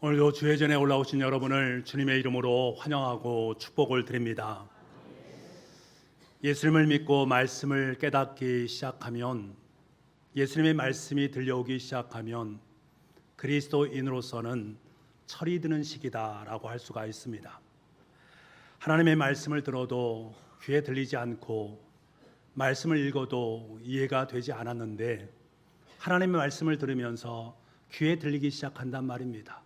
오늘도 주의 전에 올라오신 여러분을 주님의 이름으로 환영하고 축복을 드립니다. 예수님을 믿고 말씀을 깨닫기 시작하면, 예수님의 말씀이 들려오기 시작하면 그리스도인으로서는 철이 드는 시기다라고 할 수가 있습니다. 하나님의 말씀을 들어도 귀에 들리지 않고 말씀을 읽어도 이해가 되지 않았는데, 하나님의 말씀을 들으면서 귀에 들리기 시작한단 말입니다.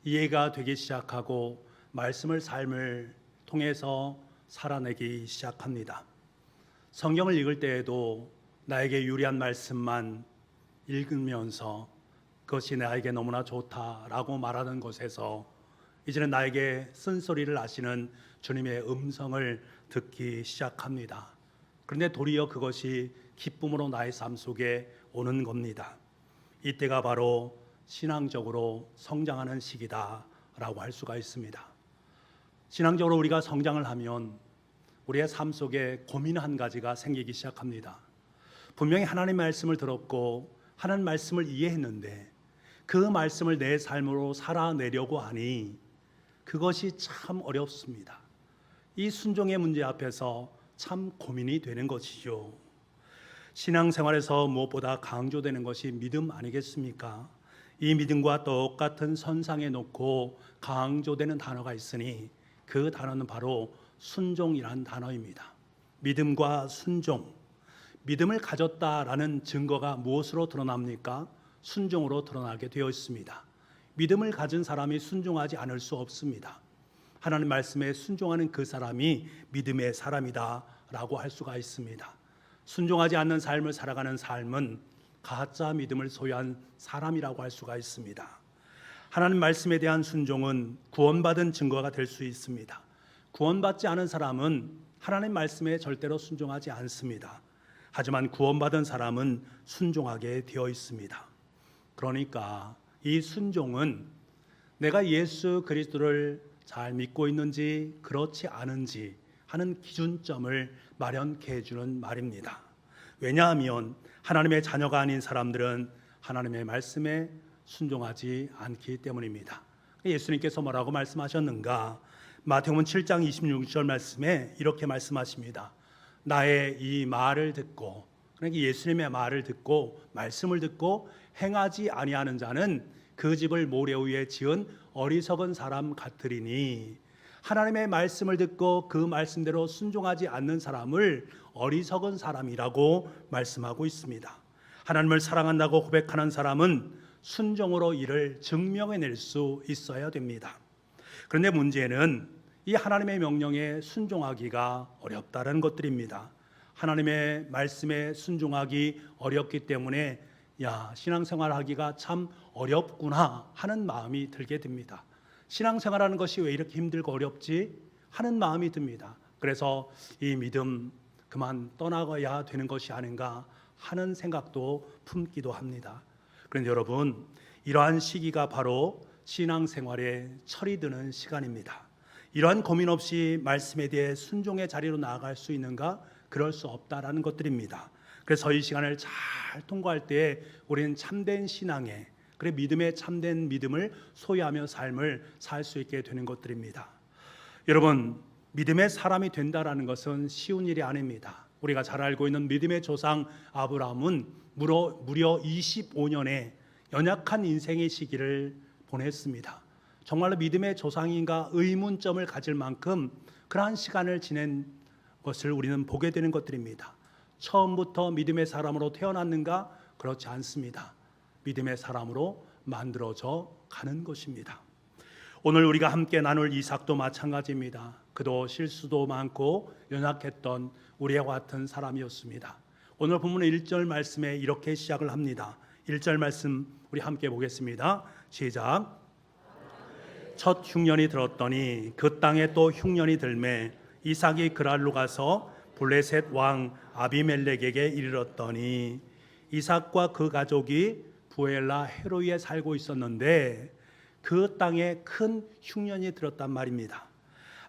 이해가 되기 시작하고 말씀을 삶을 통해서 살아내기 시작합니다. 성경을 읽을 때에도 나에게 유리한 말씀만 읽으면서 그것이 나에게 너무나 좋다라고 말하는 것에서 이제는 나에게 쓴소리를 하시는 주님의 음성을 듣기 시작합니다. 그런데 도리어 그것이 기쁨으로 나의 삶 속에 오는 겁니다. 이때가 바로 신앙적으로 성장하는 시기다라고 할 수가 있습니다. 신앙적으로 우리가 성장을 하면 우리의 삶 속에 고민 한 가지가 생기기 시작합니다. 분명히 하나님의 말씀을 들었고 하나님 말씀을 이해했는데 그 말씀을 내 삶으로 살아내려고 하니 그것이 참 어렵습니다. 이 순종의 문제 앞에서 참 고민이 되는 것이죠. 신앙생활에서 무엇보다 강조되는 것이 믿음 아니겠습니까? 이 믿음과 똑같은 선상에 놓고 강조되는 단어가 있으니 그 단어는 바로 순종이라는 단어입니다. 믿음과 순종, 믿음을 가졌다라는 증거가 무엇으로 드러납니까? 순종으로 드러나게 되어 있습니다. 믿음을 가진 사람이 순종하지 않을 수 없습니다. 하나님 말씀에 순종하는 그 사람이 믿음의 사람이다 라고 할 수가 있습니다. 순종하지 않는 삶을 살아가는 삶은 가짜 믿음을 소유한 사람이라고 할 수가 있습니다. 하나님 말씀에 대한 순종은 구원받은 증거가 될 수 있습니다. 구원받지 않은 사람은 하나님 말씀에 절대로 순종하지 않습니다. 하지만 구원받은 사람은 순종하게 되어 있습니다. 그러니까 이 순종은 내가 예수 그리스도를 잘 믿고 있는지 그렇지 않은지 하는 기준점을 마련케 해주는 말입니다. 왜냐하면 하나님의 자녀가 아닌 사람들은 하나님의 말씀에 순종하지 않기 때문입니다. 예수님께서 뭐라고 말씀하셨는가? 마태복음 7장 26절 말씀에 이렇게 말씀하십니다. 나의 이 말을 듣고, 그러니까 예수님의 말을 듣고 말씀을 듣고 행하지 아니하는 자는 그 집을 모래 위에 지은 어리석은 사람 같으리니, 하나님의 말씀을 듣고 그 말씀대로 순종하지 않는 사람을 어리석은 사람이라고 말씀하고 있습니다. 하나님을 사랑한다고 고백하는 사람은 순종으로 이를 증명해낼 수 있어야 됩니다. 그런데 문제는 이 하나님의 명령에 순종하기가 어렵다는 것들입니다. 하나님의 말씀에 순종하기 어렵기 때문에 신앙생활 하기가 참 어렵구나 하는 마음이 들게 됩니다. 신앙생활하는 것이 왜 이렇게 힘들고 어렵지 하는 마음이 듭니다. 그래서 이 믿음 그만 떠나가야 되는 것이 아닌가 하는 생각도 품기도 합니다. 그런데 여러분, 이러한 시기가 바로 신앙생활에 철이 드는 시간입니다. 이러한 고민 없이 말씀에 대해 순종의 자리로 나아갈 수 있는가? 그럴 수 없다라는 것들입니다. 그래서 이 시간을 잘 통과할 때 우리는 참된 신앙에, 그래 믿음의 참된 믿음을 소유하며 삶을 살 수 있게 되는 것들입니다. 여러분, 믿음의 사람이 된다라는 것은 쉬운 일이 아닙니다. 우리가 잘 알고 있는 믿음의 조상 아브라함은 무려 25년의 연약한 인생의 시기를 보냈습니다. 정말로 믿음의 조상인가 의문점을 가질 만큼 그러한 시간을 지낸 것을 우리는 보게 되는 것들입니다. 처음부터 믿음의 사람으로 태어났는가? 그렇지 않습니다. 믿음의 사람으로 만들어져 가는 것입니다. 오늘 우리가 함께 나눌 이삭도 마찬가지입니다. 그도 실수도 많고 연약했던 우리와 같은 사람이었습니다. 오늘 본문 1절 말씀에 이렇게 시작을 합니다. 1절 말씀 우리 함께 보겠습니다. 시작. 첫 흉년이 들었더니 그 땅에 또 흉년이 들매 이삭이 그랄로 가서 블레셋 왕 아비멜렉에게 이르렀더니, 이삭과 그 가족이 부엘라 헤로이에 살고 있었는데 그 땅에 큰 흉년이 들었단 말입니다.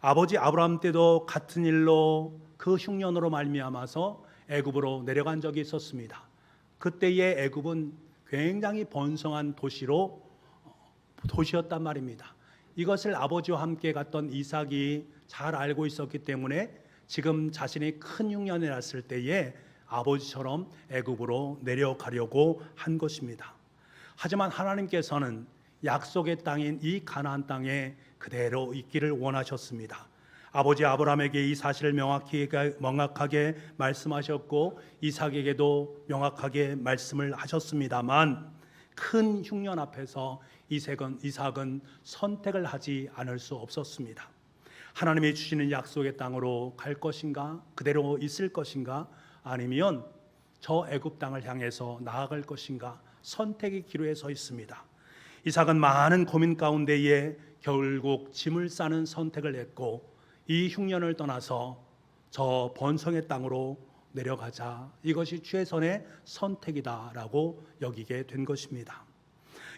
아버지 아브라함 때도 같은 일로 그 흉년으로 말미암아서 애굽으로 내려간 적이 있었습니다. 그때의 애굽은 굉장히 번성한 도시로 도시였단 말입니다. 이것을 아버지와 함께 갔던 이삭이 잘 알고 있었기 때문에 지금 자신이 큰 흉년이 났을 때에 아버지처럼 애굽으로 내려가려고 한 것입니다. 하지만 하나님께서는 약속의 땅인 이 가나안 땅에 그대로 있기를 원하셨습니다. 아버지 아브라함에게 이 사실을 명확하게 말씀하셨고 이삭에게도 명확하게 말씀을 하셨습니다만 큰 흉년 앞에서 이삭은 선택을 하지 않을 수 없었습니다. 하나님이 주시는 약속의 땅으로 갈 것인가, 그대로 있을 것인가, 아니면 저 애굽 땅을 향해서 나아갈 것인가, 선택의 기로에 서 있습니다. 이삭은 많은 고민 가운데에 결국 짐을 싸는 선택을 했고 이 흉년을 떠나서 저 번성의 땅으로 내려가자, 이것이 최선의 선택이다라고 여기게 된 것입니다.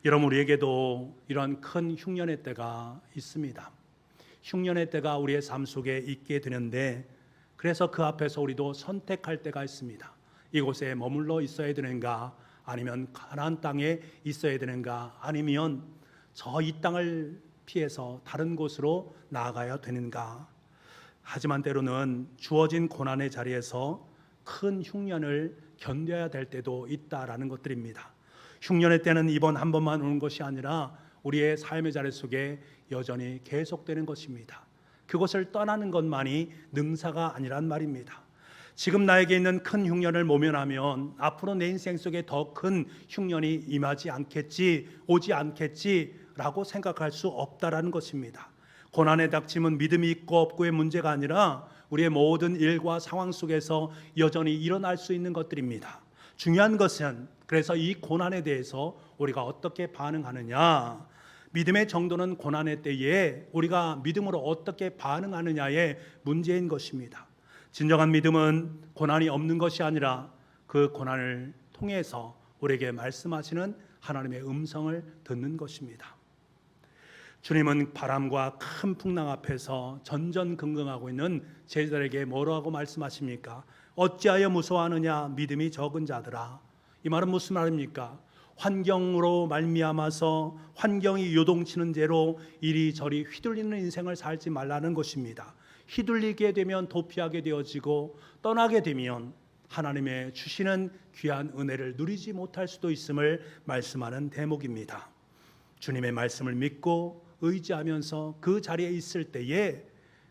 여러분, 우리에게도 이런 큰 흉년의 때가 있습니다. 흉년의 때가 우리의 삶 속에 있게 되는데, 그래서 그 앞에서 우리도 선택할 때가 있습니다. 이곳에 머물러 있어야 되는가, 아니면 가나안 땅에 있어야 되는가, 아니면 저 이 땅을 피해서 다른 곳으로 나아가야 되는가. 하지만 때로는 주어진 고난의 자리에서 큰 흉년을 견뎌야 될 때도 있다라는 것들입니다. 흉년의 때는 이번 한 번만 오는 것이 아니라 우리의 삶의 자리 속에 여전히 계속되는 것입니다. 그것을 떠나는 것만이 능사가 아니란 말입니다. 지금 나에게 있는 큰 흉년을 모면하면 앞으로 내 인생 속에 더 큰 흉년이 임하지 않겠지, 오지 않겠지라고 생각할 수 없다라는 것입니다. 고난의 닥침은 믿음이 있고 없고의 문제가 아니라 우리의 모든 일과 상황 속에서 여전히 일어날 수 있는 것들입니다. 중요한 것은 그래서 이 고난에 대해서 우리가 어떻게 반응하느냐, 믿음의 정도는 고난의 때에 우리가 믿음으로 어떻게 반응하느냐의 문제인 것입니다. 진정한 믿음은 고난이 없는 것이 아니라 그 고난을 통해서 우리에게 말씀하시는 하나님의 음성을 듣는 것입니다. 주님은 바람과 큰 풍랑 앞에서 전전긍긍하고 있는 제자들에게 뭐라고 말씀하십니까? 어찌하여 무서워하느냐 믿음이 적은 자들아. 이 말은 무슨 말입니까? 환경으로 말미암아서 환경이 요동치는 대로 이리저리 휘둘리는 인생을 살지 말라는 것입니다. 휘둘리게 되면 도피하게 되어지고 떠나게 되면 하나님의 주시는 귀한 은혜를 누리지 못할 수도 있음을 말씀하는 대목입니다. 주님의 말씀을 믿고 의지하면서 그 자리에 있을 때에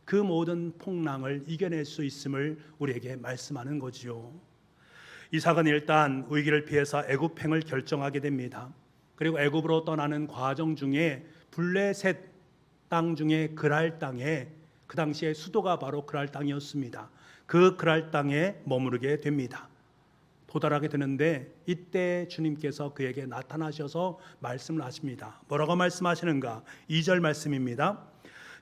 그 모든 풍랑을 이겨낼 수 있음을 우리에게 말씀하는 거지요. 이삭은 일단 위기를 피해서 애굽행을 결정하게 됩니다. 그리고 애굽으로 떠나는 과정 중에 블레셋 땅 중에 그랄 땅에, 그 당시에 수도가 바로 그랄 땅이었습니다. 그 그랄 땅에 머무르게 됩니다. 도달하게 되는데 이때 주님께서 그에게 나타나셔서 말씀을 하십니다. 뭐라고 말씀하시는가? 2절 말씀입니다.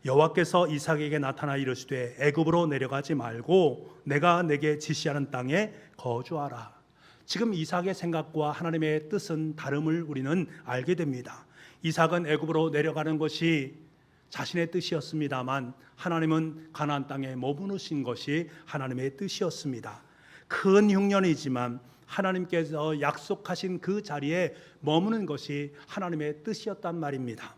여호와께서 이삭에게 나타나 이르시되 애굽으로 내려가지 말고 내가 내게 지시하는 땅에 거주하라. 지금 이삭의 생각과 하나님의 뜻은 다름을 우리는 알게 됩니다. 이삭은 애굽으로 내려가는 것이 자신의 뜻이었습니다만 하나님은 가나안 땅에 머무르신 것이 하나님의 뜻이었습니다. 큰 흉년이지만 하나님께서 약속하신 그 자리에 머무는 것이 하나님의 뜻이었단 말입니다.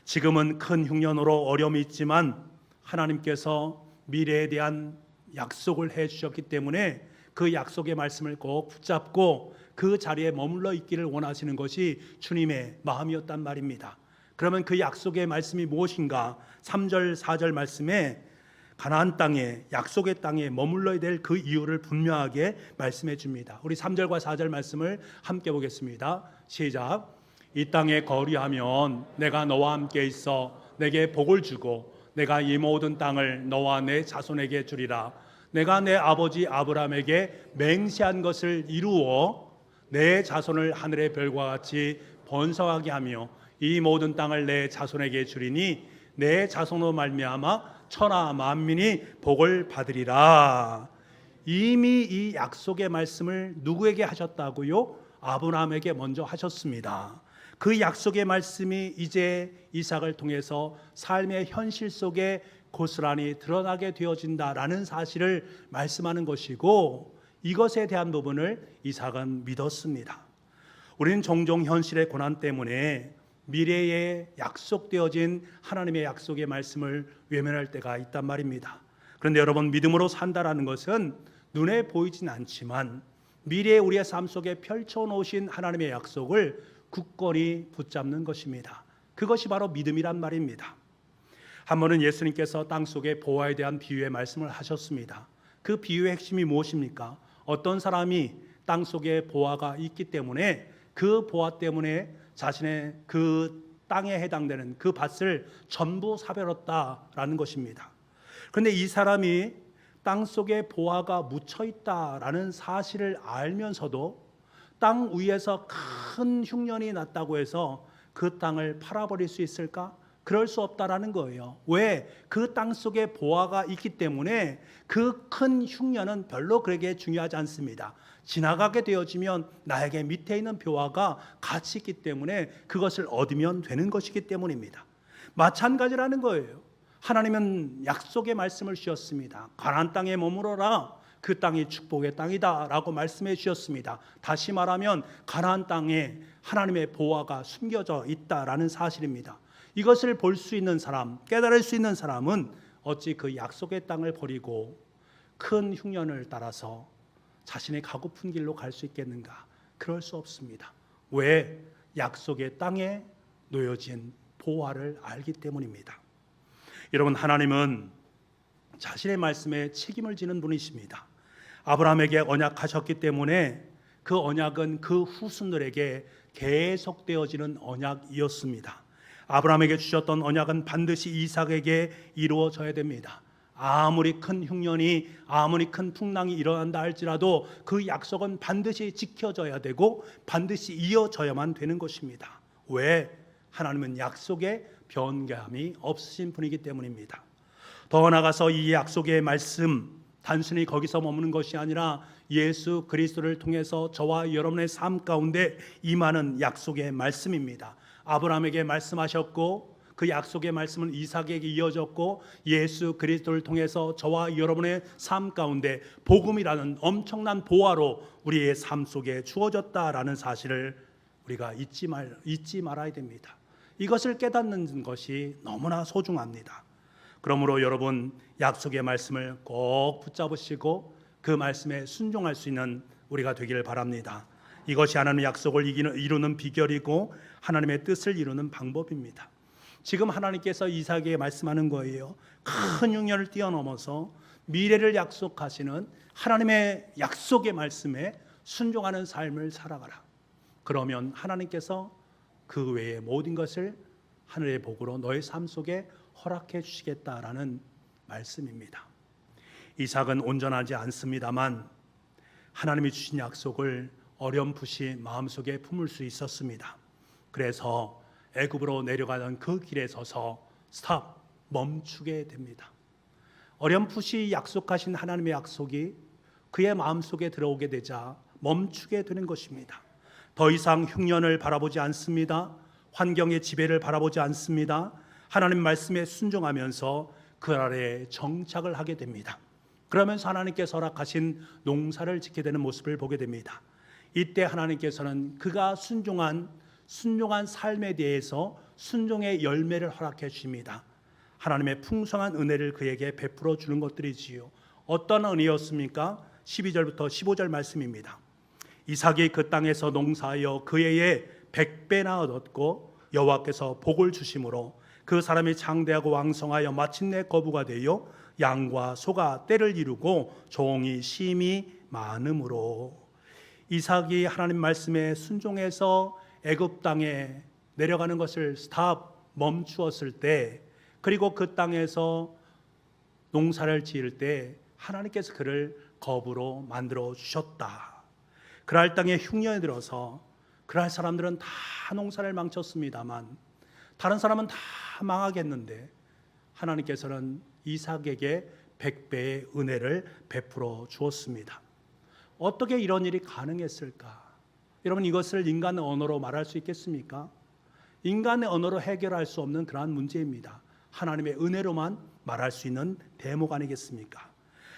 지금은 큰 흉년으로 어려움이 있지만 하나님께서 미래에 대한 약속을 해주셨기 때문에 그 약속의 말씀을 꼭 붙잡고 그 자리에 머물러 있기를 원하시는 것이 주님의 마음이었단 말입니다. 그러면 그 약속의 말씀이 무엇인가? 3절 4절 말씀에 가나안 땅에, 약속의 땅에 머물러야 될 그 이유를 분명하게 말씀해 줍니다. 우리 3절과 4절 말씀을 함께 보겠습니다. 시작. 이 땅에 거류하면 내가 너와 함께 있어 내게 복을 주고 내가 이 모든 땅을 너와 내 자손에게 주리라. 내가 내 아버지 아브라함에게 맹세한 것을 이루어 내 자손을 하늘의 별과 같이 번성하게 하며 이 모든 땅을 내 자손에게 주리니 내 자손으로 말미암아 천하 만민이 복을 받으리라. 이미 이 약속의 말씀을 누구에게 하셨다고요? 아브라함에게 먼저 하셨습니다. 그 약속의 말씀이 이제 이삭을 통해서 삶의 현실 속에 고스란히 드러나게 되어진다라는 사실을 말씀하는 것이고, 이것에 대한 부분을 이삭은 믿었습니다. 우리는 종종 현실의 고난 때문에 미래에 약속되어진 하나님의 약속의 말씀을 외면할 때가 있단 말입니다. 그런데 여러분, 믿음으로 산다라는 것은 눈에 보이진 않지만 미래에 우리의 삶 속에 펼쳐놓으신 하나님의 약속을 굳건히 붙잡는 것입니다. 그것이 바로 믿음이란 말입니다. 한 번은 예수님께서 땅속의 보화에 대한 비유의 말씀을 하셨습니다. 그 비유의 핵심이 무엇입니까? 어떤 사람이 땅속에 보화가 있기 때문에 그 보화 때문에 자신의 그 땅에 해당되는 그 밭을 전부 사버렸다라는 것입니다. 그런데 이 사람이 땅속에 보화가 묻혀 있다라는 사실을 알면서도 땅 위에서 큰 흉년이 났다고 해서 그 땅을 팔아버릴 수 있을까? 그럴 수 없다라는 거예요. 왜? 그 땅 속에 보화가 있기 때문에 그 큰 흉년은 별로 그렇게 중요하지 않습니다. 지나가게 되어지면 나에게 밑에 있는 보화가 가치 있기 때문에 그것을 얻으면 되는 것이기 때문입니다. 마찬가지라는 거예요. 하나님은 약속의 말씀을 주셨습니다. 가나안 땅에 머무러라. 그 땅이 축복의 땅이다 라고 말씀해 주셨습니다. 다시 말하면 가나안 땅에 하나님의 보화가 숨겨져 있다라는 사실입니다. 이것을 볼 수 있는 사람, 깨달을 수 있는 사람은 어찌 그 약속의 땅을 버리고 큰 흉년을 따라서 자신의 가고픈 길로 갈 수 있겠는가? 그럴 수 없습니다. 왜? 약속의 땅에 놓여진 보화를 알기 때문입니다. 여러분, 하나님은 자신의 말씀에 책임을 지는 분이십니다. 아브라함에게 언약하셨기 때문에 그 언약은 그 후손들에게 계속되어지는 언약이었습니다. 아브라함에게 주셨던 언약은 반드시 이삭에게 이루어져야 됩니다. 아무리 큰 흉년이, 아무리 큰 풍랑이 일어난다 할지라도 그 약속은 반드시 지켜져야 되고 반드시 이어져야만 되는 것입니다. 왜? 하나님은 약속에 변함이 없으신 분이기 때문입니다. 더 나아가서 이 약속의 말씀, 단순히 거기서 머무는 것이 아니라 예수 그리스도를 통해서 저와 여러분의 삶 가운데 임하는 약속의 말씀입니다. 아브라함에게 말씀하셨고 그 약속의 말씀은 이삭에게 이어졌고 예수 그리스도를 통해서 저와 여러분의 삶 가운데 복음이라는 엄청난 보화로 우리의 삶 속에 주어졌다라는 사실을 우리가 잊지 말아야 됩니다. 이것을 깨닫는 것이 너무나 소중합니다. 그러므로 여러분, 약속의 말씀을 꼭 붙잡으시고 그 말씀에 순종할 수 있는 우리가 되기를 바랍니다. 이것이 하나님의 약속을 이루는 비결이고 하나님의 뜻을 이루는 방법입니다. 지금 하나님께서 이삭에게 말씀하는 거예요. 큰 흉년을 뛰어넘어서 미래를 약속하시는 하나님의 약속의 말씀에 순종하는 삶을 살아가라. 그러면 하나님께서 그 외의 모든 것을 하늘의 복으로 너의 삶 속에 허락해 주시겠다라는 말씀입니다. 이삭은 온전하지 않습니다만 하나님이 주신 약속을 어렴풋이 마음속에 품을 수 있었습니다. 그래서 애굽으로 내려가던 그 길에 서서 멈추게 됩니다. 어렴풋이 약속하신 하나님의 약속이 그의 마음속에 들어오게 되자 멈추게 되는 것입니다. 더 이상 흉년을 바라보지 않습니다. 환경의 지배를 바라보지 않습니다. 하나님 말씀에 순종하면서 그 아래에 정착을 하게 됩니다. 그러면서 하나님께서 허락하신 농사를 짓게 되는 모습을 보게 됩니다. 이때 하나님께서는 그가 순종한 삶에 대해서 순종의 열매를 허락해 주십니다. 하나님의 풍성한 은혜를 그에게 베풀어 주는 것들이지요. 어떤 은혜였습니까? 12절부터 15절 말씀입니다. 이삭이 그 땅에서 농사하여 그 해에 100배나 얻었고 여호와께서 복을 주심으로 그 사람이 장대하고 왕성하여 마침내 거부가 되어 양과 소가 때를 이루고 종이 심히 많음으로. 이삭이 하나님 말씀에 순종해서 애굽 땅에 내려가는 것을 멈추었을 때, 그리고 그 땅에서 농사를 지을 때 하나님께서 그를 거부로 만들어 주셨다. 그랄 땅에 흉년이 들어서 그랄 사람들은 다 농사를 망쳤습니다만 다른 사람은 다 망하겠는데 하나님께서는 이삭에게 100배의 은혜를 베풀어 주었습니다. 어떻게 이런 일이 가능했을까? 여러분, 이것을 인간의 언어로 말할 수 있겠습니까? 인간의 언어로 해결할 수 없는 그러한 문제입니다. 하나님의 은혜로만 말할 수 있는 대목 아니겠습니까?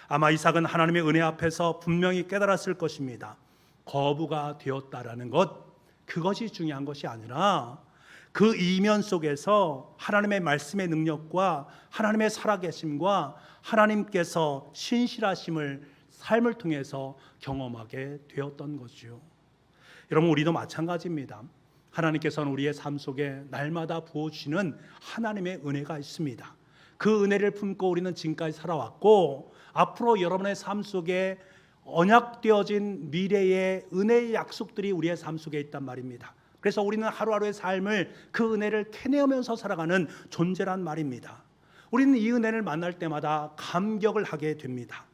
아마 이삭은 하나님의 은혜 앞에서 분명히 깨달았을 것입니다. 거부가 되었다라는 것, 그것이 중요한 것이 아니라 그 이면 속에서 하나님의 말씀의 능력과 하나님의 살아계심과 하나님께서 신실하심을 삶을 통해서 경험하게 되었던 거죠. 여러분, 우리도 마찬가지입니다. 하나님께서는 우리의 삶 속에 날마다 부어주시는 하나님의 은혜가 있습니다. 그 은혜를 품고 우리는 지금까지 살아왔고, 앞으로 여러분의 삶 속에 언약되어진 미래의 은혜의 약속들이 우리의 삶 속에 있단 말입니다. 그래서 우리는 하루하루의 삶을 그 은혜를 캐내면서 살아가는 존재란 말입니다. 우리는 이 은혜를 만날 때마다 감격을 하게 됩니다.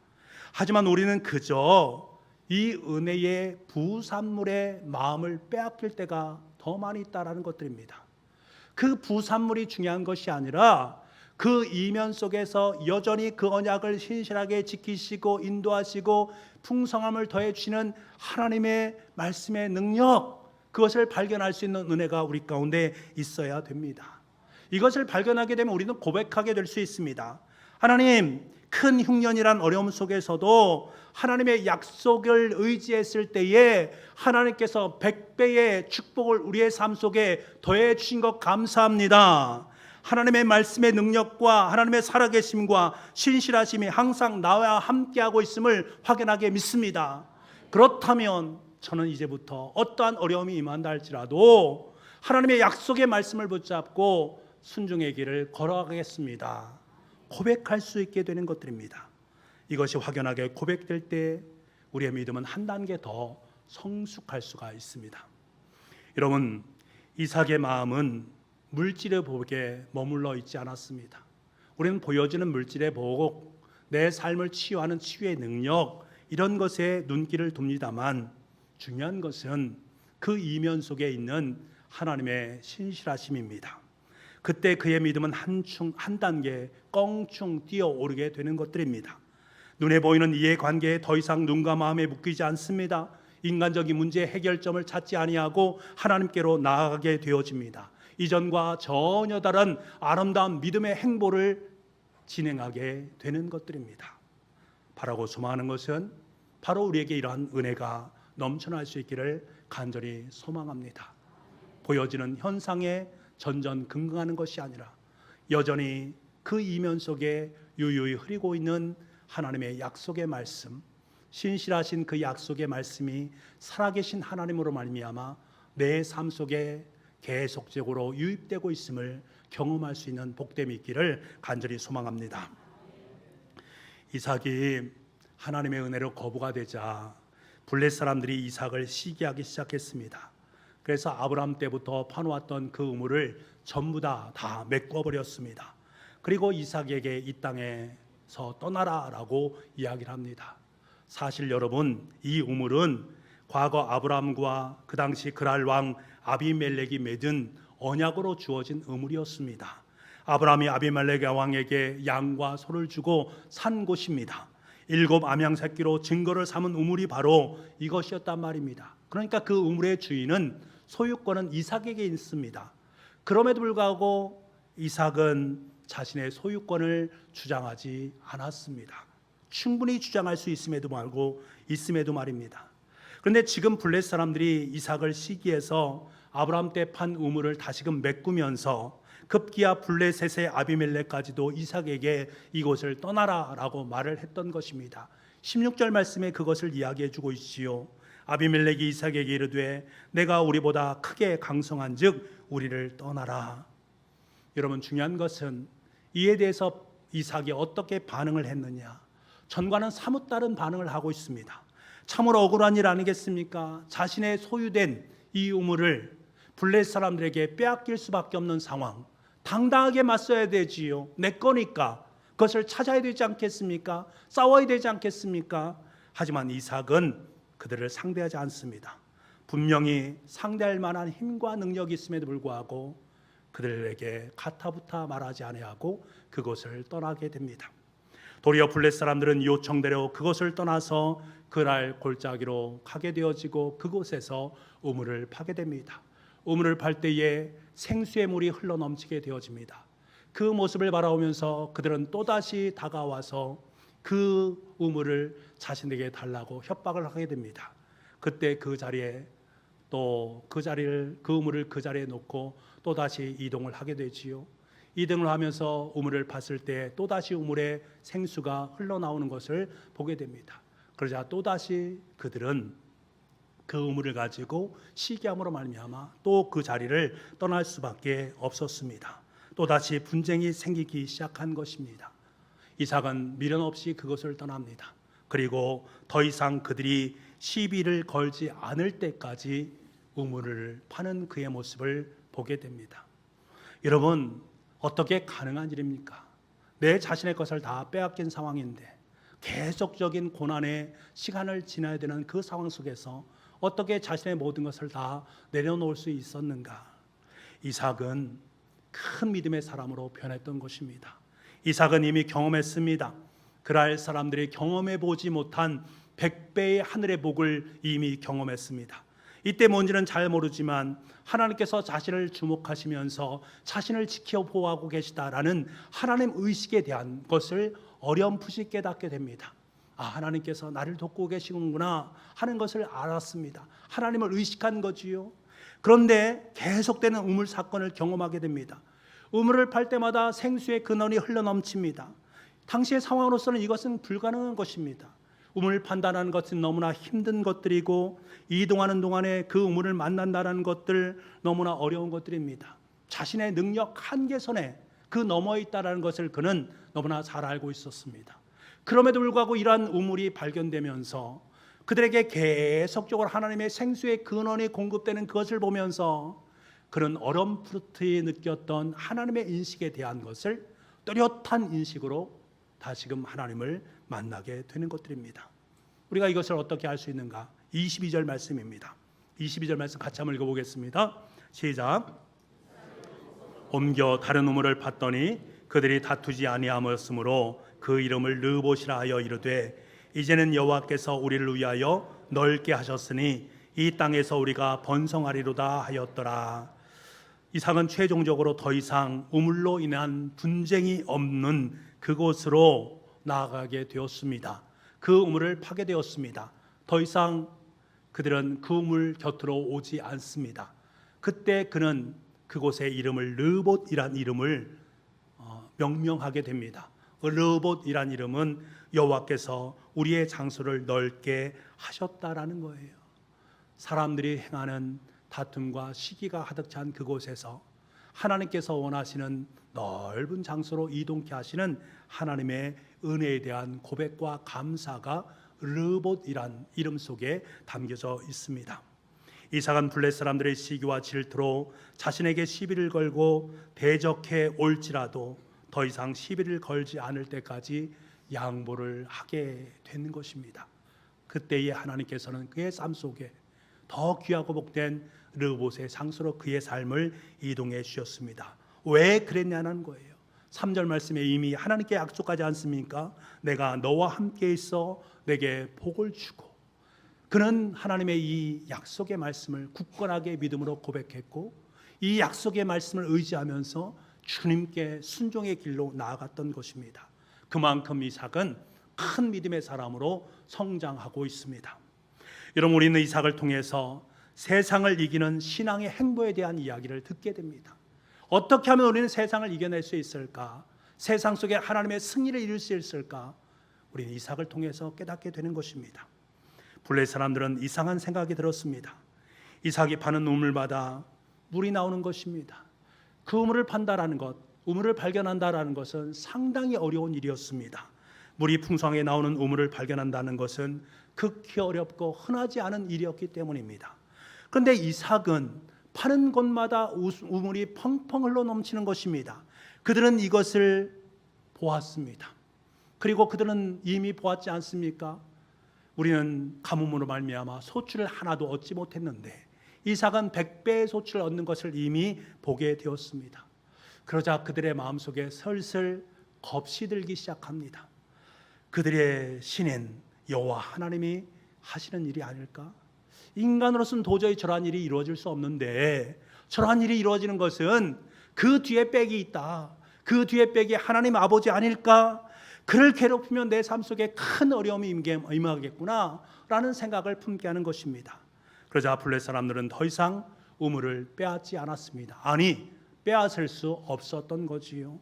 하지만 우리는 그저 이 은혜의 부산물의 마음을 빼앗길 때가 더 많이 있다라는 것들입니다. 그 부산물이 중요한 것이 아니라 그 이면 속에서 여전히 그 언약을 신실하게 지키시고 인도하시고 풍성함을 더해 주시는 하나님의 말씀의 능력, 그것을 발견할 수 있는 은혜가 우리 가운데 있어야 됩니다. 이것을 발견하게 되면 우리는 고백하게 될 수 있습니다. 하나님, 큰 흉년이란 어려움 속에서도 하나님의 약속을 의지했을 때에 하나님께서 100배의 축복을 우리의 삶 속에 더해 주신 것 감사합니다. 하나님의 말씀의 능력과 하나님의 살아계심과 신실하심이 항상 나와 함께하고 있음을 확인하게 믿습니다. 그렇다면 저는 이제부터 어떠한 어려움이 임한다 할지라도 하나님의 약속의 말씀을 붙잡고 순종의 길을 걸어가겠습니다. 고백할 수 있게 되는 것들입니다. 이것이 확연하게 고백될 때 우리의 믿음은 한 단계 더 성숙할 수가 있습니다. 여러분, 이삭의 마음은 물질의 복에 머물러 있지 않았습니다. 우리는 보여지는 물질의 복, 내 삶을 치유하는 치유의 능력, 이런 것에 눈길을 둡니다만 중요한 것은 그 이면 속에 있는 하나님의 신실하심입니다. 그때 그의 믿음은 한 단계 껑충 뛰어오르게 되는 것들입니다. 눈에 보이는 이해관계에 더 이상 눈과 마음에 묶이지 않습니다. 인간적인 문제의 해결점을 찾지 아니하고 하나님께로 나아가게 되어집니다. 이전과 전혀 다른 아름다운 믿음의 행보를 진행하게 되는 것들입니다. 바라고 소망하는 것은 바로 우리에게 이러한 은혜가 넘쳐날 수 있기를 간절히 소망합니다. 보여지는 현상에 전전긍긍하는 것이 아니라 여전히 그 이면 속에 유유히 흐리고 있는 하나님의 약속의 말씀, 신실하신 그 약속의 말씀이 살아계신 하나님으로 말미암아 내 삶 속에 계속적으로 유입되고 있음을 경험할 수 있는 복됨이 있기를 간절히 소망합니다. 이삭이 하나님의 은혜로 거부가 되자 블레 사람들이 이삭을 시기하기 시작했습니다. 그래서 아브라함 때부터 파놓았던 그 우물을 전부 다 메꿔버렸습니다. 그리고 이삭에게 이 땅에서 떠나라라고 이야기를 합니다. 사실 여러분, 이 우물은 과거 아브라함과 그 당시 그랄 왕 아비멜렉이 맺은 언약으로 주어진 우물이었습니다. 아브라함이 아비멜렉 왕에게 양과 소를 주고 산 곳입니다. 7 암양 새끼로 증거를 삼은 우물이 바로 이것이었단 말입니다. 그러니까 그 우물의 주인은, 소유권은 이삭에게 있습니다. 그럼에도 불구하고 이삭은 자신의 소유권을 주장하지 않았습니다. 충분히 주장할 수 있음에도 말입니다. 그런데 지금 블레 사람들이 이삭을 시기해서 아브라함 때 판 우물을 다시금 메꾸면서 급기야 블레셋의 아비멜렉까지도 이삭에게 이곳을 떠나라라고 말을 했던 것입니다. 16절 말씀에 그것을 이야기해 주고 있지요. 아비멜렉이 이삭에게 이르되 내가 우리보다 크게 강성한즉 우리를 떠나라. 여러분, 중요한 것은 이에 대해서 이삭이 어떻게 반응을 했느냐. 전과는 사뭇 다른 반응을 하고 있습니다. 참으로 억울한 일 아니겠습니까? 자신의 소유된 이 우물을 블레 사람들에게 빼앗길 수밖에 없는 상황. 당당하게 맞서야 되지요. 내 거니까 그것을 찾아야 되지 않겠습니까? 싸워야 되지 않겠습니까? 하지만 이삭은 그들을 상대하지 않습니다. 분명히 상대할 만한 힘과 능력이 있음에도 불구하고 그들에게 가타부타 말하지 아니하고 그곳을 떠나게 됩니다. 도리어 블레 사람들은 요청대로 그곳을 떠나서 그랄 골짜기로 가게 되어지고 그곳에서 우물을 파게 됩니다. 우물을 팔 때에 생수의 물이 흘러넘치게 되어집니다. 그 모습을 바라보면서 그들은 또다시 다가와서 그 우물을 자신에게 달라고 협박을 하게 됩니다. 그때 그 자리에 또 그 우물을 그 자리에 놓고 또다시 이동을 하게 되지요. 이동을 하면서 우물을 봤을 때 또다시 우물에 생수가 흘러나오는 것을 보게 됩니다. 그러자 또다시 그들은 그 우물을 가지고 시기함으로 말미암아 또 그 자리를 떠날 수밖에 없었습니다. 또다시 분쟁이 생기기 시작한 것입니다. 이삭은 미련 없이 그것을 떠납니다. 그리고 더 이상 그들이 시비를 걸지 않을 때까지 우물을 파는 그의 모습을 보게 됩니다. 여러분, 어떻게 가능한 일입니까? 내 자신의 것을 다 빼앗긴 상황인데 계속적인 고난의 시간을 지나야 되는 그 상황 속에서 어떻게 자신의 모든 것을 다 내려놓을 수 있었는가? 이삭은 큰 믿음의 사람으로 변했던 것입니다. 이삭은 이미 경험했습니다. 그랄 사람들이 경험해 보지 못한 100배의 하늘의 복을 이미 경험했습니다. 이때 뭔지는 잘 모르지만 하나님께서 자신을 주목하시면서 자신을 지켜 보호하고 계시다라는 하나님 의식에 대한 것을 어렴풋이 깨닫게 됩니다. 하나님께서 나를 돕고 계시는구나 하는 것을 알았습니다. 하나님을 의식한 거지요. 그런데 계속되는 우물 사건을 경험하게 됩니다. 우물을 팔 때마다 생수의 근원이 흘러넘칩니다. 당시의 상황으로서는 이것은 불가능한 것입니다. 우물을 판다는 것은 너무나 힘든 것들이고 이동하는 동안에 그 우물을 만난다는 것들 너무나 어려운 것들입니다. 자신의 능력 한계선에 그 너머에 있다는 것을 그는 너무나 잘 알고 있었습니다. 그럼에도 불구하고 이러한 우물이 발견되면서 그들에게 계속적으로 하나님의 생수의 근원이 공급되는 그것을 보면서 그런 어렴풋이 느꼈던 하나님의 인식에 대한 것을 뚜렷한 인식으로 다시금 하나님을 만나게 되는 것들입니다. 우리가 이것을 어떻게 알 수 있는가? 22절 말씀입니다. 22절 말씀 같이 한번 읽어보겠습니다. 시작. 옮겨 다른 우물을 팠더니 그들이 다투지 아니하였으므로 그 이름을 르봇이라 하여 이르되 이제는 여호와께서 우리를 위하여 넓게 하셨으니 이 땅에서 우리가 번성하리로다 하였더라. 이삭은 최종적으로 더 이상 우물로 인한 분쟁이 없는 그곳으로 나아가게 되었습니다. 그 우물을 파게 되었습니다. 더 이상 그들은 그 우물 곁으로 오지 않습니다. 그때 그는 그곳의 이름을 르봇이란 이름을 명명하게 됩니다. 르봇이란 이름은 여호와께서 우리의 장소를 넓게 하셨다라는 거예요. 사람들이 행하는 다툼과 시기가 가득 찬 그곳에서 하나님께서 원하시는 넓은 장소로 이동케 하시는 하나님의 은혜에 대한 고백과 감사가 르봇이란 이름 속에 담겨져 있습니다. 이삭은 블레 사람들의 시기와 질투로 자신에게 시비를 걸고 대적해 올지라도 더 이상 시비를 걸지 않을 때까지 양보를 하게 되는 것입니다. 그때에 하나님께서는 그의 삶 속에 더 귀하고 복된 르봇의 장소로 그의 삶을 이동해 주셨습니다. 왜 그랬냐는 거예요. 3절 말씀에 이미 하나님께 약속하지 않습니까? 내가 너와 함께 있어 내게 복을 주고. 그는 하나님의 이 약속의 말씀을 굳건하게 믿음으로 고백했고 이 약속의 말씀을 의지하면서 주님께 순종의 길로 나아갔던 것입니다. 그만큼 이삭은 큰 믿음의 사람으로 성장하고 있습니다. 여러분, 우리는 이삭을 통해서 세상을 이기는 신앙의 행보에 대한 이야기를 듣게 됩니다. 어떻게 하면 우리는 세상을 이겨낼 수 있을까? 세상 속에 하나님의 승리를 이룰 수 있을까? 우리는 이삭을 통해서 깨닫게 되는 것입니다. 블레 사람들은 이상한 생각이 들었습니다. 이삭이 파는 우물마다 물이 나오는 것입니다. 그 우물을 판다라는 것, 우물을 발견한다라는 것은 상당히 어려운 일이었습니다. 물이 풍성하게 나오는 우물을 발견한다는 것은 극히 어렵고 흔하지 않은 일이었기 때문입니다. 그런데 이삭은 파는 곳마다 우물이 펑펑 흘러 넘치는 것입니다. 그들은 이것을 보았습니다. 그리고 그들은 이미 보았지 않습니까? 우리는 가뭄으로 말미암아 소출을 하나도 얻지 못했는데 이삭은 100배의 소출을 얻는 것을 이미 보게 되었습니다. 그러자 그들의 마음속에 슬슬 겁이 들기 시작합니다. 그들의 신인 여호와 하나님이 하시는 일이 아닐까? 인간으로서는 도저히 저러한 일이 이루어질 수 없는데 저러한 일이 이루어지는 것은 그 뒤에 백이 있다. 그 뒤에 백이 하나님 아버지 아닐까? 그를 괴롭히면 내 삶 속에 큰 어려움이 임하겠구나 라는 생각을 품게 하는 것입니다. 그러자 블레 사람들은 더 이상 우물을 빼앗지 않았습니다. 아니, 빼앗을 수 없었던 거지요.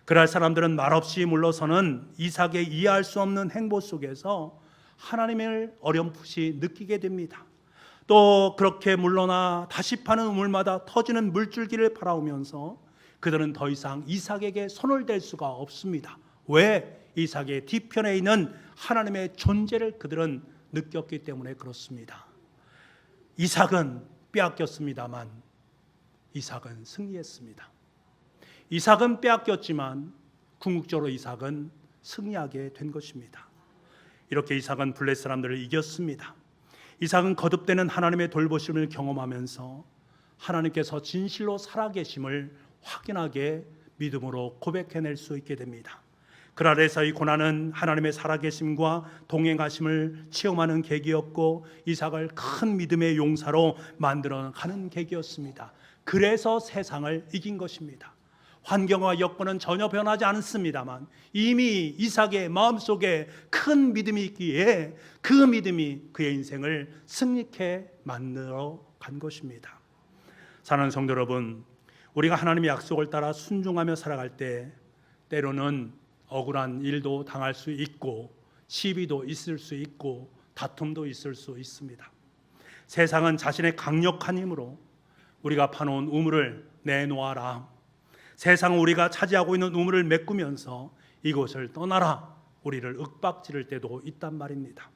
그럴 사람들은 말없이 물러서는 이삭의 이해할 수 없는 행보 속에서 하나님을 어렴풋이 느끼게 됩니다. 또 그렇게 물러나 다시 파는 우물마다 터지는 물줄기를 바라보면서 그들은 더 이상 이삭에게 손을 댈 수가 없습니다. 왜? 이삭의 뒤편에 있는 하나님의 존재를 그들은 느꼈기 때문에 그렇습니다. 이삭은 빼앗겼습니다만 이삭은 승리했습니다. 이삭은 빼앗겼지만 궁극적으로 이삭은 승리하게 된 것입니다. 이렇게 이삭은 블레 사람들을 이겼습니다. 이삭은 거듭되는 하나님의 돌보심을 경험하면서 하나님께서 진실로 살아계심을 확인하게 믿음으로 고백해낼 수 있게 됩니다. 그 아래서의 고난은 하나님의 살아계심과 동행하심을 체험하는 계기였고 이삭을 큰 믿음의 용사로 만들어가는 계기였습니다. 그래서 세상을 이긴 것입니다. 환경과 여건은 전혀 변하지 않습니다만 이미 이삭의 마음속에 큰 믿음이 있기에 그 믿음이 그의 인생을 승리케 만들어 간 것입니다. 사랑하는 성도 여러분, 우리가 하나님의 약속을 따라 순종하며 살아갈 때 때로는 억울한 일도 당할 수 있고 시비도 있을 수 있고 다툼도 있을 수 있습니다. 세상은 자신의 강력한 힘으로 우리가 파놓은 우물을 내놓아라, 세상은 우리가 차지하고 있는 우물을 메꾸면서 이곳을 떠나라, 우리를 윽박지를 때도 있단 말입니다.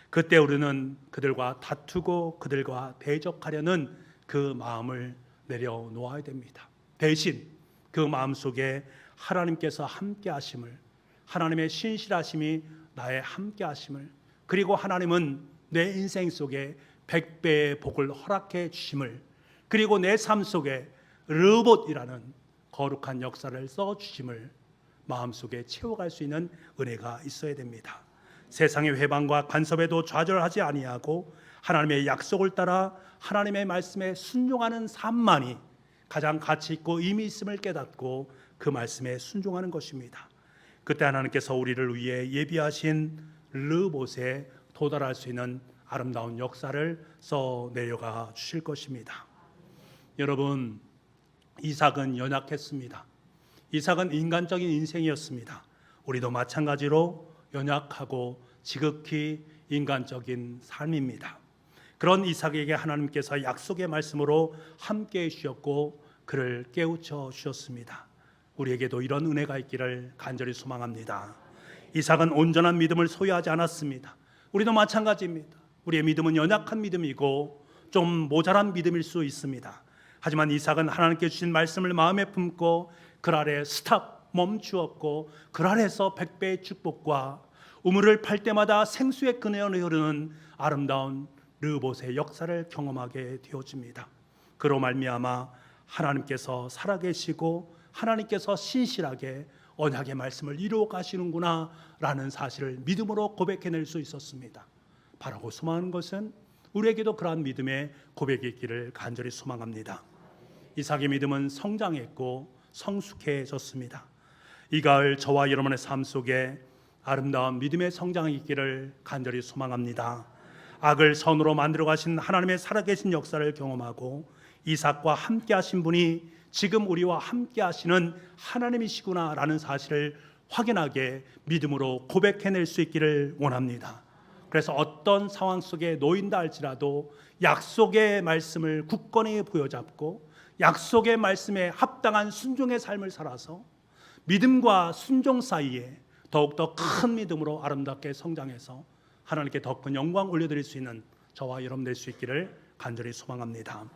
그때 우리는 그들과 다투고 그들과 대적하려는 그 마음을 내려놓아야 됩니다. 대신 그 마음속에 하나님께서 함께 하심을, 하나님의 신실하심이 나의 함께 하심을, 그리고 하나님은 내 인생 속에 100배의 복을 허락해 주심을, 그리고 내 삶 속에 르봇이라는 거룩한 역사를 써주심을 마음속에 채워갈 수 있는 은혜가 있어야 됩니다. 세상의 회방과 간섭에도 좌절하지 아니하고 하나님의 약속을 따라 하나님의 말씀에 순종하는 삶만이 가장 가치 있고 의미 있음을 깨닫고 그 말씀에 순종하는 것입니다. 그때 하나님께서 우리를 위해 예비하신 르봇에 도달할 수 있는 아름다운 역사를 써 내려가 주실 것입니다. 여러분, 이삭은 연약했습니다. 이삭은 인간적인 인생이었습니다. 우리도 마찬가지로 연약하고 지극히 인간적인 삶입니다. 그런 이삭에게 하나님께서 약속의 말씀으로 함께해 주셨고 그를 깨우쳐 주셨습니다. 우리에게도 이런 은혜가 있기를 간절히 소망합니다. 이삭은 온전한 믿음을 소유하지 않았습니다. 우리도 마찬가지입니다. 우리의 믿음은 연약한 믿음이고 좀 모자란 믿음일 수 있습니다. 하지만 이삭은 하나님께 주신 말씀을 마음에 품고 그 아래 스탑 멈추었고 그 아래서 100배의 축복과 우물을 팔 때마다 생수의 끈이 흐르는 아름다운 르봇의 역사를 경험하게 되어집니다. 그로 말미암아 하나님께서 살아계시고 하나님께서 신실하게 언약의 말씀을 이루어 가시는구나 라는 사실을 믿음으로 고백해낼 수 있었습니다. 바라고 소망하는 것은 우리에게도 그러한 믿음의 고백이 있기를 간절히 소망합니다. 이삭의 믿음은 성장했고 성숙해졌습니다. 이 가을 저와 여러분의 삶 속에 아름다운 믿음의 성장이 있기를 간절히 소망합니다. 악을 선으로 만들어 가신 하나님의 살아계신 역사를 경험하고 이삭과 함께 하신 분이 지금 우리와 함께 하시는 하나님이시구나 라는 사실을 확인하게 믿음으로 고백해낼 수 있기를 원합니다. 그래서 어떤 상황 속에 놓인다 할지라도 약속의 말씀을 굳건히 부여잡고 약속의 말씀에 합당한 순종의 삶을 살아서 믿음과 순종 사이에 더욱더 큰 믿음으로 아름답게 성장해서 하나님께 더 큰 영광 올려드릴 수 있는 저와 여러분 될 수 있기를 간절히 소망합니다.